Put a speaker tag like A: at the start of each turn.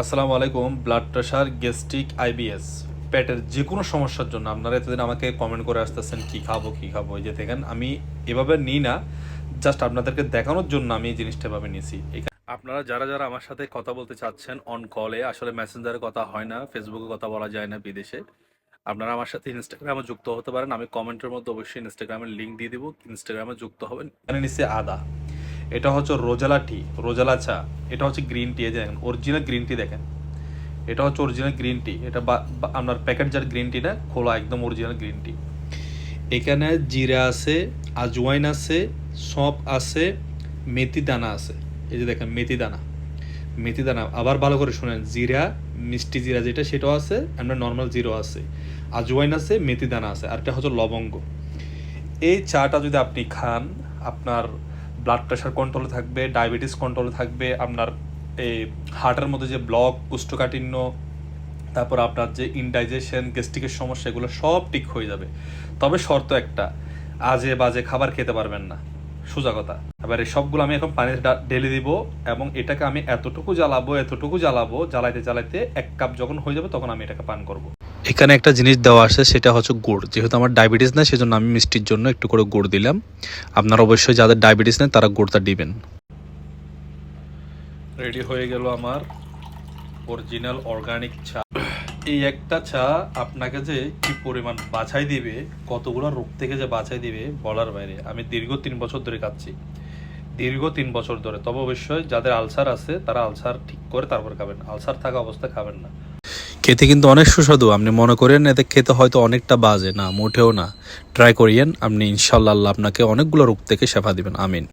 A: আসসালামু আলাইকুম। Blood pressure, gastric, IBS, পেটের যে কোনো সমস্যার জন্য আপনারা এতদিন আমাকে কমেন্ট করে আসতেছেন কি খাবো এই যে দেখেন আমি এভাবে নিই না, জাস্ট আপনাদেরকে দেখানোর জন্য আমি এই জিনিসটা এভাবে নিয়েছি। আপনারা যারা যারা আমার সাথে কথা বলতে চাচ্ছেন অন কলে, আসলে মেসেঞ্জারে কথা হয় না, ফেসবুকে কথা বলা যায় না বিদেশে, আপনারা আমার সাথে ইনস্টাগ্রামে যুক্ত হতে পারেন। আমি কমেন্টের মধ্যে অবশ্যই ইনস্টাগ্রামের লিঙ্ক দিয়ে দেবো, ইনস্টাগ্রামে যুক্ত হবেন। এখানে নিচ্ছে আদা, এটা হচ্ছে রোজালা টি, রোজালা চা, এটা হচ্ছে গ্রিন টি। এই দেখেন অরিজিনাল গ্রিন টি, দেখেন এটা হচ্ছে অরিজিনাল গ্রিন টি। এটা আপনার প্যাকেট যার গ্রিন টি না, খোলা একদম অরিজিনাল গ্রিন টি। এখানে জিরা আছে, আজওয়াইন আছে, সঁফ আছে, মেথি দানা আছে। এই যে দেখেন মেথি দানা, মেথি দানা আবার ভালো করে শুনেন, জিরা, মিষ্টি জিরা যেটা সেটাও আছে, আমরা নর্মাল জিরো আছে, আজওয়াইন আছে, মেথি দানা আছে, আর এটা হচ্ছে লবঙ্গ। এই চাটা যদি আপনি খান, আপনার ব্লাড প্রেশার কন্ট্রোলে থাকবে, ডায়াবেটিস কন্ট্রোলে থাকবে, আপনার এই হার্টের মধ্যে যে ব্লক, কোষ্ঠকাঠিন্য, তারপর আপনার যে ইনডাইজেশন, গ্যাস্ট্রিকের সমস্যা, এগুলো সব ঠিক হয়ে যাবে। তবে শর্ত একটা, আজে বাজে খাবার খেতে পারবেন না, সোজা কথা। এবার এই সবগুলো আমি এখন পানি ঢেলে দিব, এবং এটাকে আমি এতটুকু জ্বালাবো, জ্বালাইতে জ্বালাইতে 1 কাপ যখন হয়ে যাবে তখন আমি এটাকে পান করব। এখানে একটা জিনিস দেওয়া আছে, সেটা হচ্ছে গুড়। যেহেতু আমার ডায়াবেটিস না, সেজন্য আমি মিষ্টির জন্য একটু করে গুড় দিলাম। আপনারা অবশ্যই যাদের ডায়াবেটিস নেই তারা গুড়টা দিবেন। রেডি হয়ে গেল আমার অরিজিনাল অর্গানিক চা। এই একটা চা আপনাকে যে কি পরিমাণ বাছাই দিবে, কতগুলো রোগ থেকে যে বাছাই দিবে বলার বাইরে। আমি দীর্ঘ 3 বছর ধরে খাচ্ছি, দীর্ঘ 3 বছর ধরে। তবে অবশ্যই যাদের আলসার আছে তারা আলসার ঠিক করে তারপর খাবেন, আলসার থাকা অবস্থায় খাবেন না। খেতে কিন্তু অনেক সুস্বাদু। আপনি মনে করেন এতে খেতে হয়তো অনেকটা বাজে না, মোটেও না। ট্রাই করিয়েন আপনি, ইনশাল্লাহ আল্লাহ আপনাকে অনেকগুলো রোগ থেকে শেফা দিবেন। আমিন।